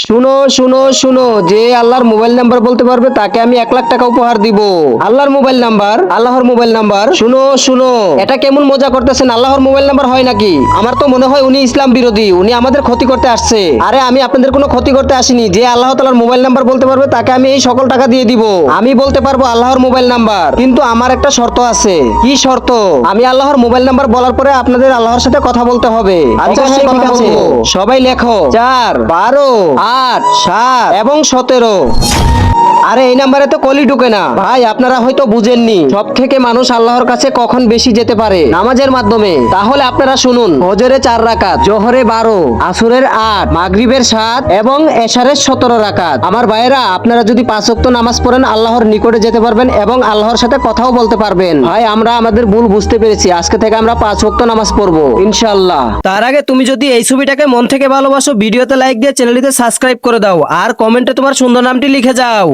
শুনো শুনো শুনো, যে আল্লাহর মোবাইল নাম্বার বলতে পারবে তাকে আমি 1 লাখ টাকা উপহার দিব। আল্লাহর মোবাইল নাম্বার, আল্লাহর মোবাইল নাম্বার। শুনো শুনো, এটা কেমন মজা করতেছেন? আল্লাহর মোবাইল নাম্বার হয় নাকি? আমার তো মনে হয় উনি ইসলাম বিরোধী, উনি আমাদের ক্ষতি করতে আসছে। আরে আমি আপনাদের কোনো ক্ষতি করতে আসিনি। যে আল্লাহ তাআলার মোবাইল নাম্বার বলতে পারবে তাকে আমি এই সকল টাকা দিয়ে দিব। আমি বলতে পারবো আল্লাহর মোবাইল নাম্বার, কিন্তু আমার একটা শর্ত আছে। কি শর্ত? আমি আল্লাহর মোবাইল নাম্বার বলার পরে আপনাদের আল্লাহর সাথে কথা বলতে হবে। আচ্ছা ঠিক আছে, সবাই লেখো 4, 12, 8, 7 এবং 17। আরে এই নাম্বারে তো কলই ঢুকে না ভাই, আপনারা হয়তো বুঝেননি। সব থেকে মানুষ আল্লাহর কাছে কখন বেশি যেতে পারে? নামাজের মাধ্যমে। তাহলে আপনারা শুনুন, ফজরে 4 রাকাত, জোহরে 12, আসরের 8, মাগরিবের 7 এবং এশারের 17 রাকাত। আমার ভাইয়েরা, আপনারা যদি 5 ওয়াক্ত নামাজ পড়েন আল্লাহর নিকটে যেতে পারবেন এবং আল্লাহর সাথে কথাও বলতে পারবেন। ভাই আমরা আমাদের ভুল বুঝতে পেরেছি, আজকে থেকে আমরা 5 ওয়াক্ত নামাজ পড়বো ইনশাআল্লাহ। তার আগে তুমি যদি এই ছবিটাকে মন থেকে ভালোবাসো, ভিডিওতে লাইক দিয়ে চ্যানেলটিতে সাবস্ক্রাইব করে দাও আর কমেন্টে তোমার সুন্দর নামটি লিখে যাও।